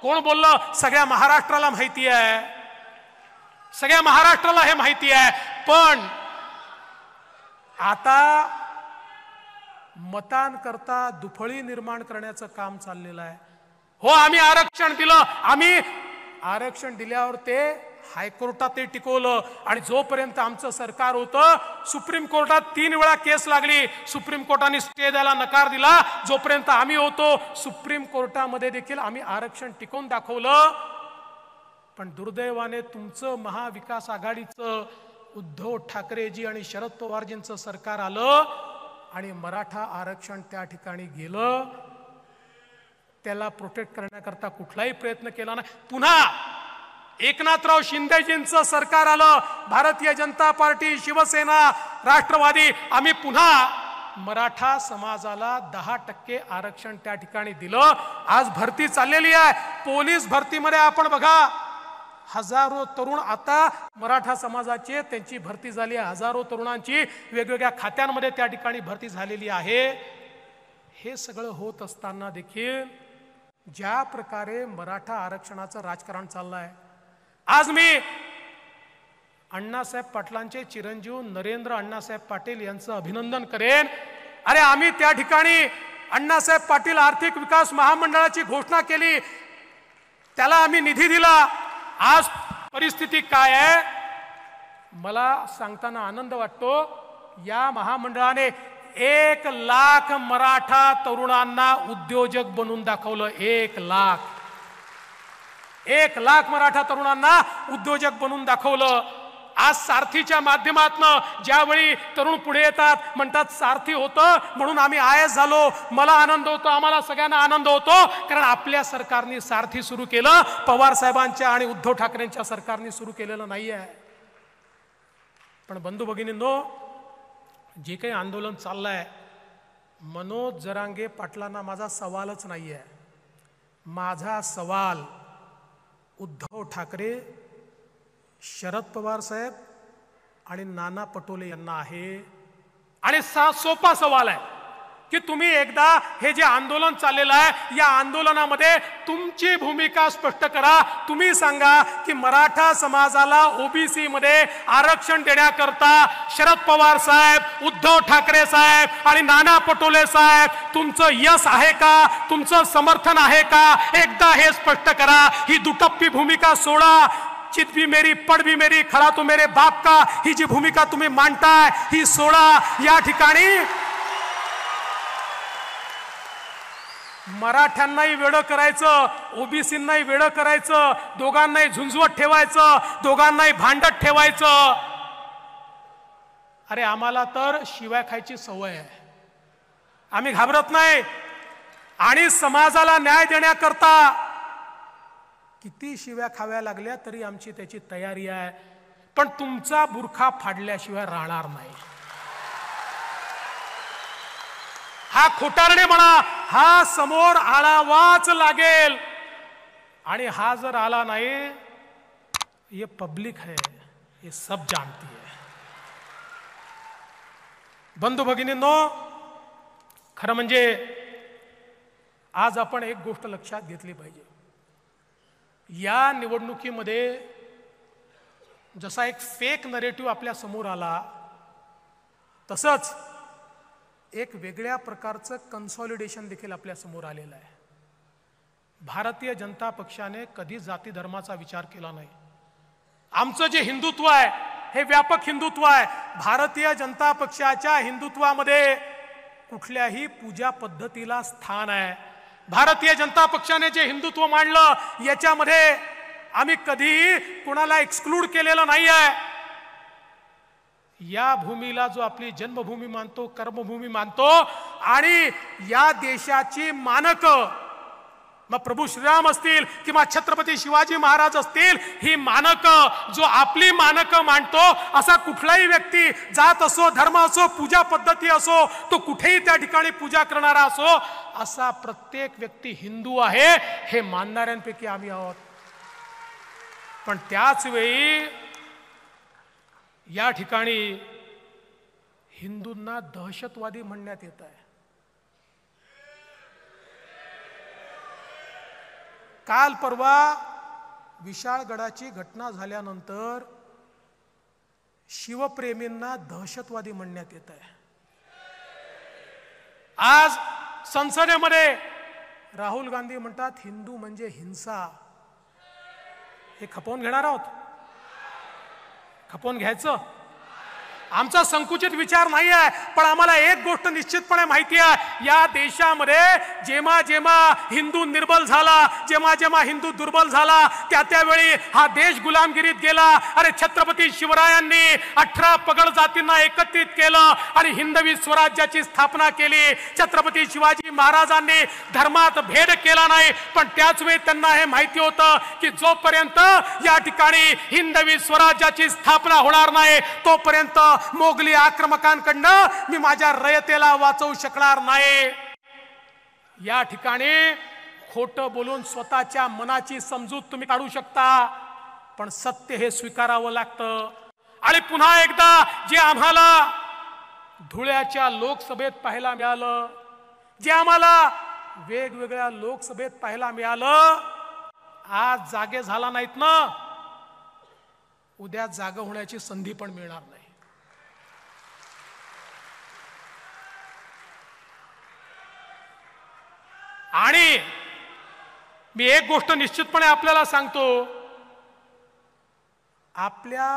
कोण बोललं? सगळ्या महाराष्ट्राला माहिती आहे, सगळ्या महाराष्ट्राला हे माहिती आहे. पण आता मतांकरता दुफळी निर्माण करण्याचं काम चाललेलं आहे. हो, आम्ही आरक्षण दिलं, आम्ही आरक्षण दिल्यावर ते हायकोर्टात ते टिकवलं आणि जोपर्यंत आमचं सरकार होतं सुप्रीम कोर्टात 3 वेळा केस लागली, सुप्रीम कोर्टाने स्टे द्यायला नकार दिला. जोपर्यंत आम्ही होतो सुप्रीम कोर्टामध्ये देखील आम्ही आरक्षण टिकवून दाखवलं. पण दुर्दैवाने तुमचं महाविकास आघाडीचं उद्धव ठाकरेजी आणि शरद पवारजींचं सरकार आलं आणि मराठा आरक्षण त्या ठिकाणी गेलं. त्याला प्रोटेक्ट करण्याकरता कुठलाही प्रयत्न केला नाही. पुन्हा एकनाथराव शिंदेजींचं सरकार आलं, भारतीय जनता पार्टी, शिवसेना, राष्ट्रवादी, आम्ही पुन्हा मराठा समाजाला 10% आरक्षण त्या ठिकाणी दिलं. आज भरती चाललेली आहे. पोलीस भरतीमध्ये आपण बघा, हजारो तरुण आता मराठा समाजाचे त्यांची भरती झाली आहे. हजारो तरुणांची वेगवेगळ्या खात्यांमध्ये त्या ठिकाणी भरती झालेली आहे. हे सगळं होत असताना देखील ज्या प्रकारे मराठा आरक्षणाचं राजकारण चाललंय, आज मी अण्णासाहेब पाटलांचे चिरंजीव नरेंद्र अण्णासाहेब पाटील यांचं अभिनंदन करेन. अरे आम्ही त्या ठिकाणी अण्णासाहेब पाटील आर्थिक विकास महामंडळाची घोषणा केली, त्याला आम्ही निधी दिला. आज परिस्थिती काय आहे मला सांगताना आनंद वाटतो. या महामंडळाने 1 लाख मराठा तरुणांना उद्योजक बनवून दाखवलं. 1 लाख मराठा तरुणांना उद्योजक बनवून दाखवलं. आज सारथीच्या माध्यमातून ज्यावेळी तरुण पुढे येतात, म्हणतात सारथी होतं म्हणून आम्ही IAS झालो. मला आनंद होतो, आम्हाला सगळ्यांना आनंद होतो, कारण आपल्या सरकारने सारथी सुरू केलं. पवार साहेबांच्या आणि उद्धव ठाकरेंच्या सरकारने सुरू केलेलं नाहीये. पण बंधू भगिनींनो, जे काही आंदोलन चाललंय, मनोज जरांगे पाटलांना माझा सवालच नाहीये. माझा सवाल उद्धव ठाकरे, शरद पवार साहेब आणि नाना पटोले यांना आहे. आणि सोपा सवाल आहे की तुम्ही एकदा हे जे आंदोलन चाललेलं आहे, या आंदोलनामध्ये तुमची भूमिका स्पष्ट करा. तुम्ही सांगा की मराठा समाजाला OBC मध्ये आरक्षण देण्याकरता शरद पवार साहेब, उद्धव ठाकरे साहेब आणि नाना पटोले साहेब तुमचं यश आहे का, तुमचं समर्थन आहे का? एकदा हे स्पष्ट करा. ही दुटप्पी भूमिका सोडा. चित भी मेरी, पड भी मेरी, खड़ा तो मेरे बाप का, ही जी भूमिका तुम्ही मांडताय ही सोडा. या ठिकाणी मराठ्यांनाही वेडं करायचं, OBCंनाही वेडं करायचं, दोघांनाही झुंजवत ठेवायचं, दोघांनाही भांडत ठेवायचं. अरे आम्हाला तर शिव्या खायची सवय आहे, आम्ही घाबरत नाही. आणि समाजाला न्याय देण्याकरता किती शिव्या खाव्या लागल्या तरी आमची त्याची तयारी आहे. पण तुमचा बुरखा फाडल्याशिवाय राहणार नाही. हा खोटारडे म्हणा, हा समोर आणावाच लागेल. आणि हा जर आला नाही, ये पब्लिक है, ये सब जानती है. बंधू भगिनींनो, खरं म्हणजे आज आपण एक गोष्ट लक्षात घेतली पाहिजे. या निवडणुकीमध्ये जसा एक फेक नरेटिव्ह आपल्या समोर आला, तसंच एक वेगळ्या प्रकारचं कन्सॉलिडेशन देखील आपल्या समोर आलेलं आहे. भारतीय जनता पक्षाने कधी जाती धर्माचा विचार केला नाही. आमचं जे हिंदुत्व आहे हे व्यापक हिंदुत्व आहे. भारतीय जनता पक्षाच्या हिंदुत्वामध्ये कुठल्याही पूजा पद्धतीला स्थान आहे. भारतीय जनता पक्षाने जे हिंदुत्व मांडलं याच्यामध्ये आम्ही कधीही कुणाला एक्सक्लूड केलेलं नाही आहे. या भूमीला जो आपली जन्मभूमी मानतो, कर्मभूमी मानतो आणि या देशाची मानक, मग प्रभू श्रीराम असतील किंवा छत्रपती शिवाजी महाराज असतील, ही मानक जो आपली मानक मानतो, असा कुठलाही व्यक्ती, जात असो, धर्म असो, पूजा पद्धती असो, तो कुठेही त्या ठिकाणी पूजा करणारा असो, असा प्रत्येक व्यक्ती हिंदू आहे हे मानणाऱ्यांपैकी आम्ही आहोत. पण त्याच वेळी या ठिकाणी हिंदूंना दहशतवादी म्हणण्यात येत आहे. काल परवा विशाळगडाची घटना झाल्यानंतर शिवप्रेमींना दहशतवादी म्हणण्यात येत आहे. आज संसदेमध्ये राहुल गांधी म्हणतात हिंदू म्हणजे हिंसा. हे खपवून घेणार आहोत? खपवून घ्यायचं? आमचा संकुचित विचार नाही आहे, पण आम्हाला एक गोष्ट निश्चितपणे माहिती आहे, या देशामध्ये जेव्हा जेव्हा हिंदू निर्बल झाला, जेव्हा जेव्हा हिंदू दुर्बल झाला, त्यावेळी हा देश गुलामगिरीत गेला. अरे छत्रपती शिवरायांनी 18 पगड जातींना एकत्रित केलं आणि हिंदवी स्वराज्याची स्थापना केली. छत्रपती शिवाजी महाराजांनी धर्मात भेद केला नाही, पण त्याच वेळी त्यांना हे माहिती होतं की जोपर्यंत या ठिकाणी हिंदवी स्वराज्याची स्थापना होणार नाही, तोपर्यंत मोगली आक्रमकांकडनं मी माझ्या रयतेला वाचवू शकणार नाही. या ठिकाणी खोटं बोलून स्वतःच्या मनाची समजूत तुम्ही काढू शकता, पण सत्य हे स्वीकारावं लागतं. आणि पुन्हा एकदा जे आम्हाला धुळ्याच्या लोकसभेत पाहायला मिळालं, जे आम्हाला वेगवेगळ्या लोकसभेत पाहायला मिळालं, आज जागे झाला नाहीत ना, उद्या जागा होण्याची संधी पण मिळणार नाही. आणि मी एक गोष्ट निश्चितपणे आपल्याला सांगतो, आपल्या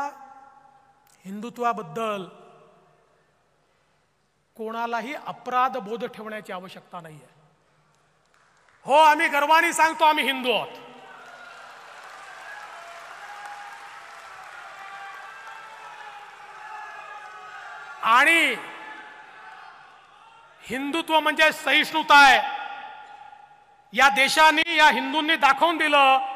हिंदुत्वाबद्दल कोणालाही अपराध बोध ठेवण्याची आवश्यकता नाही आहे. हो, आम्ही गर्वाने सांगतो आम्ही हिंदू आहोत. आणि हिंदुत्व म्हणजे सहिष्णुता आहे. या देशाने, या हिंदूंनी दाखवून दिलं,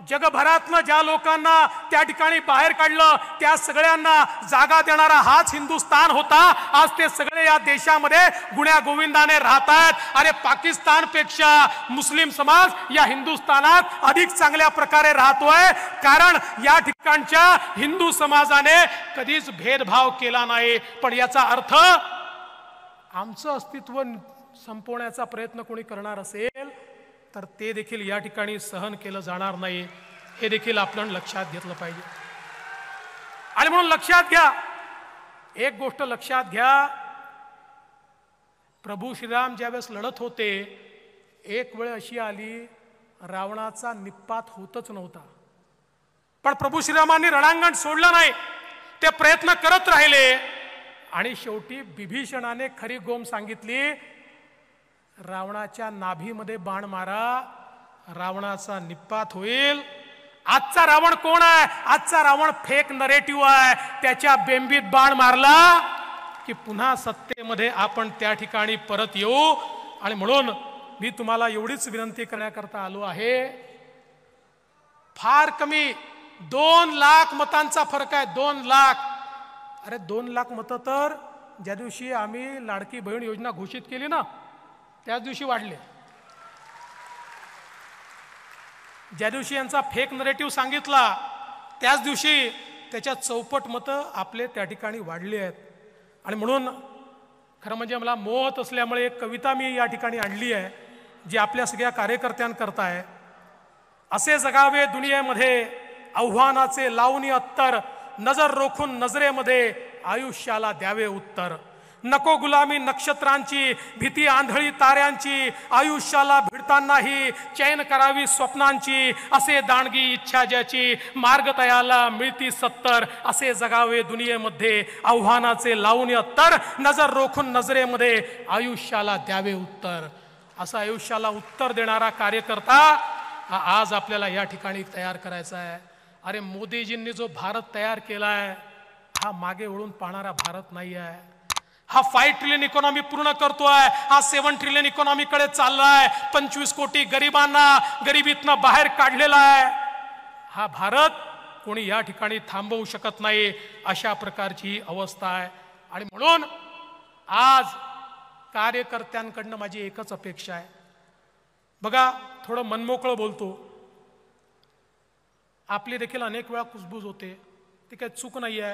जगभरातनं ज्या लोकांना त्या ठिकाणी बाहेर काढलं, त्या सगळ्यांना जागा देणारा हाच हिंदुस्थान होता. आज ते सगळे या देशामध्ये गुण्या गोविंदाने राहत आहेत. अरे पाकिस्तानपेक्षा मुस्लिम समाज या हिंदुस्थानात अधिक चांगल्या प्रकारे राहतोय, कारण या ठिकाणच्या हिंदू समाजाने कधीच भेदभाव केला नाही. पण याचा अर्थ आमचं अस्तित्व संपवण्याचा प्रयत्न कोणी करणार असेल तर ते देखील या ठिकाणी सहन केलं जाणार नाही, हे देखील आपण लक्षात घेतलं पाहिजे. आणि म्हणून लक्षात घ्या, एक गोष्ट लक्षात घ्या, प्रभू श्रीराम ज्यावेळेस लढत होते, एक वेळ अशी आली रावणाचा निपात होतच नव्हता, पण प्रभू श्रीरामांनी रणांगण सोडलं नाही, ते प्रयत्न करत राहिले. आणि शेवटी बिभीषणाने खरी गोम सांगितली, रावणाच्या नाभीमध्ये बाण मारा, रावणाचा निपात होईल. आजचा रावण कोण आहे? आजचा रावण फेक नरेटिव्ह आहे. त्याच्या बेंबीत बाण मारला की पुन्हा सत्तेमध्ये आपण त्या ठिकाणी परत येऊ. आणि म्हणून मी तुम्हाला एवढीच विनंती करण्याकरता आलो आहे, फार कमी 2 लाख मतांचा फरक आहे. 2 लाख. अरे 2 लाख मतं तर ज्या दिवशी आम्ही लाडकी बहीण योजना घोषित केली ना, त्याच दिवशी वाढले. ज्या दिवशी यांचा फेक नरेटिव्ह सांगितला, त्याच दिवशी त्याच्या चौपट मतं आपले त्या ठिकाणी वाढले आहेत. आणि म्हणून खरं म्हणजे मला मोहत असल्यामुळे एक कविता मी या ठिकाणी आणली आहे, जी आपल्या सगळ्या कार्यकर्त्यांकरता आहे. असे जगावे दुनियेमध्ये आव्हानाचे लावणी अत्तर, नजर रोखून नजरेमध्ये आयुष्याला द्यावे उत्तर. नको गुलामी नक्षत्रांची, भीती आंधळी ताऱ्यांची, आयुष्याला भिडतानाही चैन करावी स्वप्नांची. असे दांडगी इच्छा ज्याची, मार्ग तयाला मिळती 70. असे जगावे दुनियेमध्ये आव्हानाचे लावून अत्तर, नजर रोखून नजरेमध्ये आयुष्याला द्यावे उत्तर. असं आयुष्याला उत्तर देणारा कार्यकर्ता आज आपल्याला या ठिकाणी तयार करायचा आहे. अरे मोदीजींनी जो भारत तयार केलाय हा मागे वळून पाहणारा भारत नाही आहे. हा 5 ट्रिलियन इकॉनॉमी पूर्ण करतोय. हा 7 ट्रिलियन इकॉनॉमी कडे चाललाय. 25 कोटी गरिबांना गरिबीतनं बाहेर काढलेला आहे. हा भारत कोणी या ठिकाणी थांबवू शकत नाही, अशा प्रकारची अवस्था आहे. आणि म्हणून आज कार्यकर्त्यांकडनं माझी एकच अपेक्षा आहे. बघा, थोडं मनमोकळं बोलतो. आपली देखील अनेक वेळा कुजबूज होते, ती काही चूक नाही आहे.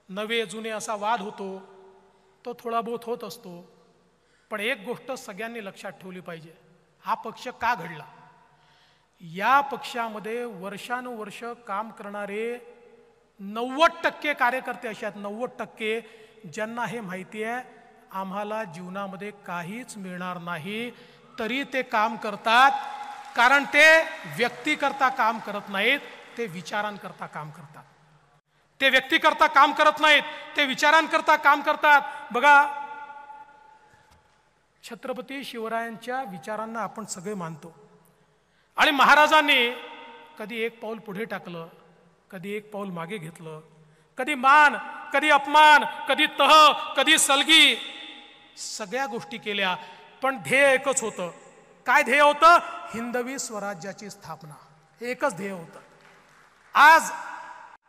नवे जुने असा वाद होतो, तो थोडा बहुत होत असतो. पण एक गोष्ट सगळ्यांनी लक्षात ठेवली पाहिजे, हा पक्ष का घडला. या पक्षामध्ये वर्षानुवर्ष काम करणारे 90% कार्यकर्ते असे आहेत, 90%, ज्यांना हे माहिती आहे आम्हाला जीवनामध्ये काहीच मिळणार नाही, तरी ते काम करतात. कारण ते व्यक्तीकरता काम करत नाहीत, ते विचारांकरता काम करतात. ते व्यक्तीकरता काम करत नाहीत, ते विचारांकरता काम करतात. बघा, छत्रपती शिवरायांच्या विचारांना आपण सगळे मानतो. आणि महाराजांनी कधी एक पाऊल पुढे टाकलं, कधी एक पाऊल मागे घेतलं, कधी मान, कधी अपमान, कधी तह, कधी सलगी, सगळ्या गोष्टी केल्या. पण ध्येय एकच होतं. काय ध्येय होतं? हिंदवी स्वराज्याची स्थापना. हे एकच ध्येय होतं. आज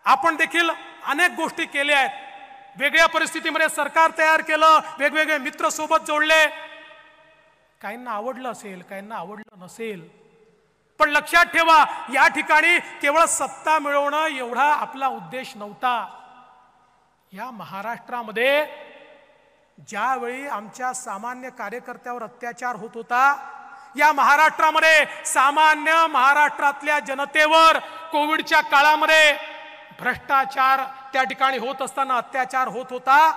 आपण देखील अनेक गोष्टी केल्या आहेत. वेगळ्या परिस्थितीमध्ये सरकार तयार केलं, वेगवेगळे मित्र सोबत जोडले. काहींना आवडलं असेल, काहींना आवडलं नसेल, पण लक्षात ठेवा, या ठिकाणी केवळ सत्ता मिळवणं एवढा आपला उद्देश नव्हता. या महाराष्ट्रामध्ये ज्यावेळी आमच्या सामान्य कार्यकर्त्यावर अत्याचार होत होता, या महाराष्ट्रामध्ये सामान्य महाराष्ट्रातल्या जनतेवर कोविडच्या काळामध्ये भ्रष्टाचार त्या ठिकाणी होत असताना अत्याचार होत होता,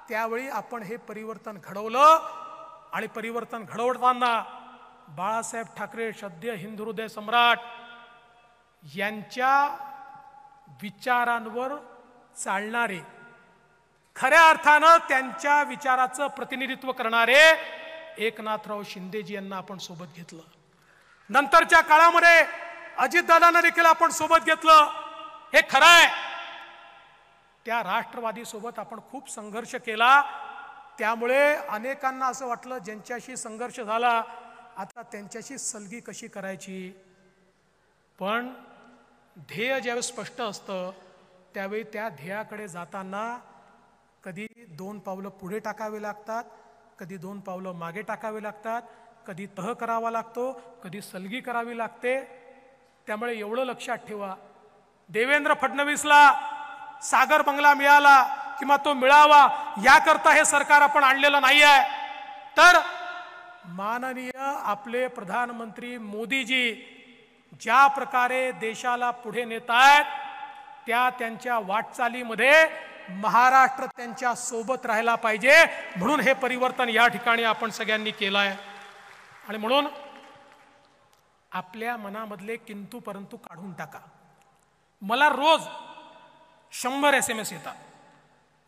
त्यावेळी आपण हे परिवर्तन घडवलं. आणि परिवर्तन घडवताना बाळासाहेब ठाकरे, सद्य हिंदुहृदय सम्राट, यांच्या विचारांवर चालणारे, खऱ्या अर्थानं त्यांच्या विचाराचं प्रतिनिधित्व करणारे एकनाथराव शिंदेजी यांना आपण सोबत घेतलं. नंतरच्या काळामध्ये अजितदादांना देखील आपण सोबत घेतलं. हे खरं आहे, त्या राष्ट्रवादी सोबत आपण खूप संघर्ष केला. त्यामुळे अनेकांना असं वाटलं ज्यांच्याशी संघर्ष झाला आता त्यांच्याशी सलगी कशी करायची. पण ध्येय ज्यावेळी स्पष्ट असतं त्यावेळी त्या ध्येयाकडे जाताना कधी 2 पावलं पुढे टाकावे लागतात, कधी 2 पावलं मागे टाकावे लागतात, कधी तह करावा लागतो, कधी सलगी करावी लागते. त्यामुळे एवढं लक्षात ठेवा, देवेंद्र फडणवीसला सागर बंगला मिळाला किंवा तो मिळावा याकरता हे सरकार आपण आणलेलं नाही आहे. तर माननीय आपले प्रधानमंत्री मोदीजी ज्या प्रकारे देशाला पुढे नेत आहेत, त्या त्यांच्या वाटचालीमध्ये महाराष्ट्र त्यांच्या सोबत राहायला पाहिजे. म्हणून हे परिवर्तन या ठिकाणी आपण सगळ्यांनी केलं आहे. आणि म्हणून आपल्या मनामधले किंतु परंतु काढून टाका. मला रोज 100 SMS येतात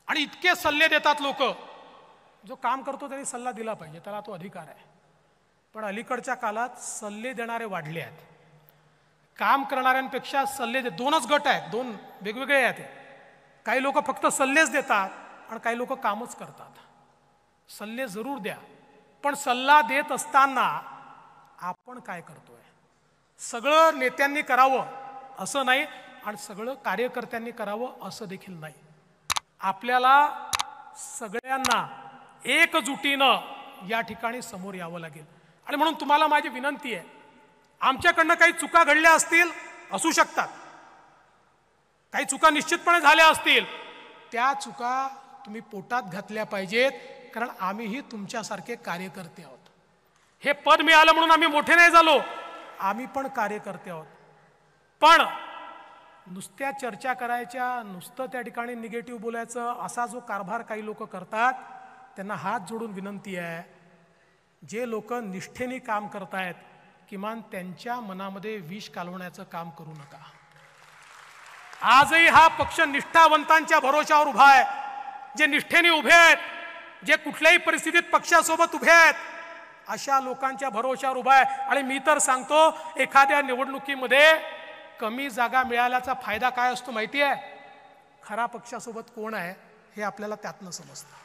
आणि इतके सल्ले देतात लोक. जो काम करतो त्यांनी सल्ला दिला पाहिजे, त्याला तो अधिकार आहे. पण अलीकडच्या काळात सल्ले देणारे वाढले आहेत. काम करणाऱ्यांपेक्षा सल्ले 2च गट आहेत, 2 वेगवेगळे आहेत. काही लोक फक्त सल्लेच देतात आणि काही लोक कामच करतात. सल्ले जरूर द्या, पण सल्ला देत असताना आपण काय करतोय. सगळं नेत्यांनी करावं असं नाही आणि सगळं कार्यकर्त्यांनी करावं असं देखील नाही. आपल्याला सगळ्यांना एकजुटीनं या ठिकाणी समोर यावं लागेल. आणि म्हणून तुम्हाला माझी विनंती आहे, आमच्याकडनं काही चुका घडल्या असतील, असू शकतात, काही चुका निश्चितपणे झाल्या असतील, त्या चुका तुम्ही पोटात घातल्या पाहिजेत. कारण आम्हीही तुमच्यासारखे कार्यकर्ते आहोत. हे पद मिळालं म्हणून आम्ही मोठे नाही झालो, आम्ही पण कार्यकर्ते आहोत. पण नुसत्या चर्चा करायच्या, नुसतं त्या ठिकाणी निगेटिव्ह बोलायचं, असा जो कारभार काही लोक करतात, त्यांना हात जोडून विनंती आहे, जे लोक निष्ठेने काम करतायत किमान त्यांच्या मनामध्ये विष कालवण्याचं काम करू नका. आजही हा पक्ष निष्ठावंतांच्या भरोशावर उभा आहे, जे निष्ठेने उभे आहेत, जे कुठल्याही परिस्थितीत पक्षासोबत उभे आहेत. अशा लोकांच्या भरोश्यावर उभा आहे. आणि मी तर सांगतो, एखाद्या निवडणुकीमध्ये कमी जागा मिळाल्याचा फायदा काय असतो माहिती आहे? खरा पक्षासोबत कोण आहे हे आपल्याला त्यातनं समजतं.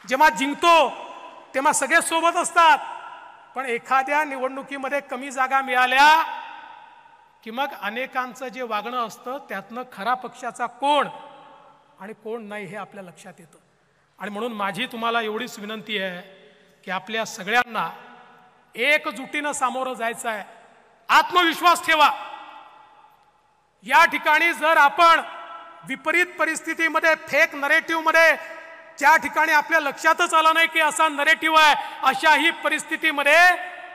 जेव्हा जिंकतो तेव्हा सगळे सोबत असतात, पण एखाद्या निवडणुकीमध्ये कमी जागा मिळाल्या की मग अनेकांचं जे वागणं असतं त्यातनं खरा पक्षाचा कोण आणि कोण नाही हे आपल्या लक्षात येतं. आणि म्हणून माझी तुम्हाला एवढीच विनंती आहे की आपल्या सगळ्यांना एकजुटीनं सामोरं जायचं आहे. आत्मविश्वास ठेवा. या ठिकाणी जर आपण विपरीत परिस्थितीमध्ये, फेक नरेटिव्हमध्ये, ज्या ठिकाणी आपल्या लक्षातच आलं नाही की असा नरेटिव्ह आहे, अशाही परिस्थितीमध्ये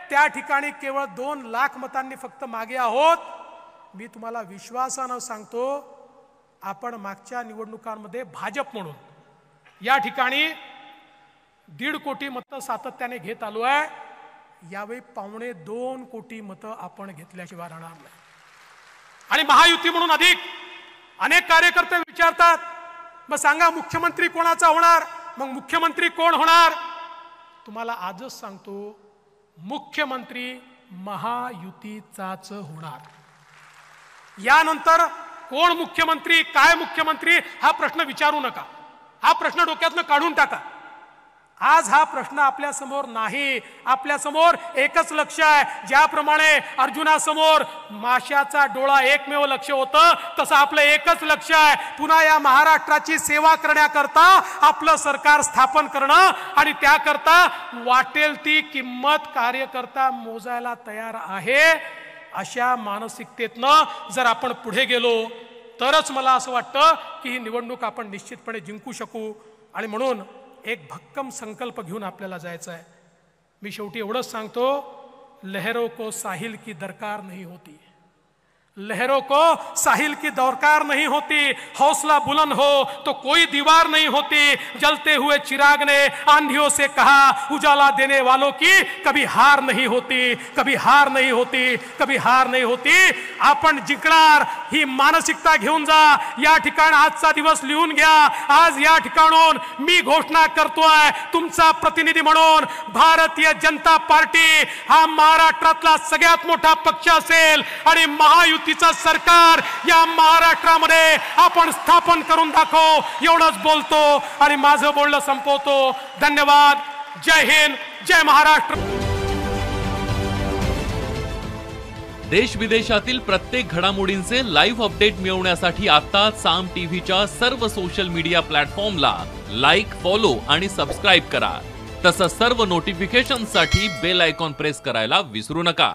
त्या ठिकाणी केवळ 2 लाख मतांनी फक्त मागे आहोत. मी तुम्हाला विश्वासानं सांगतो, आपण मागच्या निवडणुकांमध्ये भाजप म्हणून या ठिकाणी 1.5 कोटी मतं सातत्याने घेत आलो आहे. यावेळी 1.25 कोटी मतं आपण घेतल्याशिवाय राहणार नाही. आणि महायुती म्हणून अनेक कार्यकर्ते विचारतात, मग सांगा मुख्यमंत्री कोणाचा होणार? मग मुख्यमंत्री कोण होणार? तुम्हाला आजच सांगतो, मुख्यमंत्री महायुतीचाच होणार. यानंतर कोण मुख्यमंत्री, काय मुख्यमंत्री हा प्रश्न विचारू नका. हा प्रश्न डोक्यातनं काढून टाका. आज हा प्रश्न आपल्या समोर नाही. आपल्या समोर एकच लक्ष्य आहे. ज्याप्रमाणे अर्जुनासमोर माशाचा डोळा एकमेव लक्ष्य होतं, तसं आपलं एकच लक्ष्य आहे, पुन्हा या महाराष्ट्राची सेवा करण्याकरता आपलं सरकार स्थापन करणं. आणि त्याकरता वाटेल ती किंमत कार्यकर्ता मोजायला तयार आहे. अशा मानसिकतेतनं जर आपण पुढे गेलो तरच मला असं वाटतं की ही निवडणूक आपण निश्चितपणे जिंकू शकू. आणि म्हणून एक भक्कम संकल्प घेऊन आपल्याला जायचं आहे. मी शेवटी एवढंच सांगतो, लहरों को साहिल की दरकार नहीं होती, लहरों को साहिल की दरकार नहीं होती. हौसला बुलंद हो तो कोई दीवार नहीं होती. जलते हुए चिराग ने आंधियों से कहा, उजाला देने वालों की कभी हार नहीं होती, कभी हार नहीं होती, कभी हार नहीं होती. आपण जिंकणार ही मानसिकता घेऊन जा. या ठिकाणी आजचा दिवस लिहून घ्या. आज या ठिकाणून मी घोषणा करतोय, तुमचा प्रतिनिधी म्हणून, भारतीय जनता पार्टी हा महाराष्ट्रातला सगळ्यात मोठा पक्ष असेल आणि महायुतीचं सरकार या महाराष्ट्रामध्ये आपण स्थापन करून दाखवू. एवढंच बोलतो आणि माझं बोलणं संपवतो. धन्यवाद. जय हिंद, जय महाराष्ट्र. देश विदेशातील प्रत्येक घडामोडींचे लाईव्ह अपडेट मिळवण्यासाठी आता साम टीव्हीच्या सर्व सोशल मीडिया प्लॅटफॉर्मला लाईक, फॉलो आणि सबस्क्राईब करा. तसंच सर्व नोटिफिकेशनसाठी बेल आयकॉन प्रेस करायला विसरू नका.